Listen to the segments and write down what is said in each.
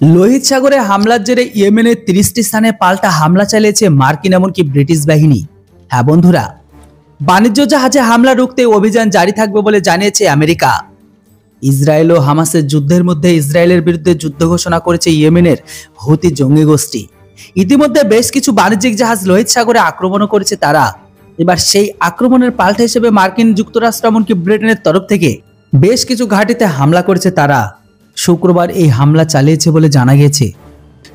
লোহিত সাগরে হামলার জেরে ইয়েমেনের 30টি স্থানে পাল্টা হামলা চালিয়েছে মার্কিন এমনকি ব্রিটিশ বাহিনী। হ্যাঁ বন্ধুরা, বাণিজ্য জাহাজে হামলা রুখতে অভিযান জারি থাকবে বলে জানিয়েছে আমেরিকা। ইসরায়েল ও হামাসের যুদ্ধের মধ্যে ইসরায়েলের বিরুদ্ধে যুদ্ধ ঘোষণা করেছে ইয়েমেনের হুতি জঙ্গি গোষ্ঠী। ইতিমধ্যে বেশ কিছু বাণিজ্যিক জাহাজ লোহিত সাগরে আক্রমণও করেছে তারা। এবার সেই আক্রমণের পাল্টা হিসেবে মার্কিন যুক্তরাষ্ট্র এমনকি ব্রিটেনের তরফ থেকে বেশ কিছু ঘাঁটিতে হামলা করেছে তারা। শুক্রবার এই হামলা চালিয়েছে বলে জানা গেছে।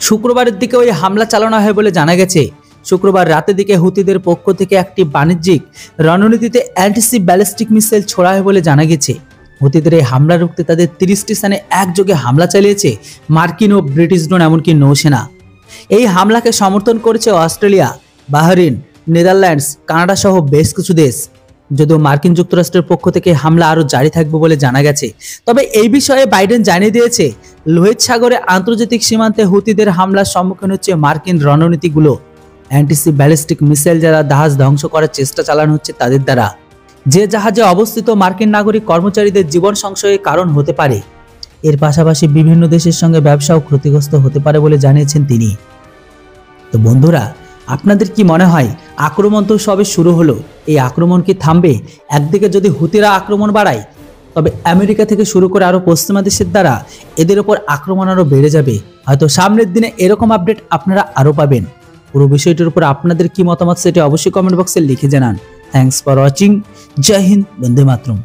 শুক্রবারের দিকে ওই হামলা চালানো হয় বলে জানা গেছে। শুক্রবার রাতের দিকে হুতিদের পক্ষ থেকে একটি বাণিজ্যিক রণনীতিতে অ্যান্টিসিপ ব্যালিস্টিক মিসাইল ছোড়া হয় বলে জানা গেছে। হুতিদের এই হামলা রুখতে তাদের 30টি স্থানে একযোগে হামলা চালিয়েছে মার্কিন ও ব্রিটিশ ড্রোন এমনকি নৌসেনা। এই হামলাকে সমর্থন করেছে অস্ট্রেলিয়া, বাহরিন, নেদারল্যান্ডস, কানাডা সহ বেশ কিছু দেশ। যদিও মার্কিন যুক্তরাষ্ট্রের পক্ষ থেকে হামলা আরও জারি থাকবে বলে জানা গেছে। তবে এই বিষয়ে বাইডেন জানিয়ে দিয়েছে, লোহিত সাগরে আন্তর্জাতিক সীমান্তে হুতিদের হামলার সম্মুখীন হচ্ছে মার্কিন রণনীতিগুলো। অ্যান্টিসিপ ব্যালিস্টিক মিসাইল যারা জাহাজ ধ্বংস করার চেষ্টা চালানো হচ্ছে তাদের দ্বারা, যে জাহাজে অবস্থিত মার্কিন নাগরিক কর্মচারীদের জীবন সংশয়ের কারণ হতে পারে। এর পাশাপাশি বিভিন্ন দেশের সঙ্গে ব্যবসাও ক্ষতিগ্রস্ত হতে পারে বলে জানিয়েছেন তিনি। তো বন্ধুরা, আপনাদের কি মনে হয়, আক্রমণ তো সবে শুরু হলো, এই আক্রমণ কি থামবে? একদিকে যদি হুতিরা আক্রমণ বাড়ায়, তবে আমেরিকা থেকে শুরু করে আরও পশ্চিমা দেশের দ্বারা এদের ওপর আক্রমণ আরও বেড়ে যাবে। হয়তো সামনের দিনে এরকম আপডেট আপনারা আরও পাবেন। পুরো বিষয়টির উপর আপনাদের কি মতামত সেটি অবশ্যই কমেন্ট বক্সে লিখে জানান। Thanks for watching. জয় হিন্দ, বন্দে মাতরম।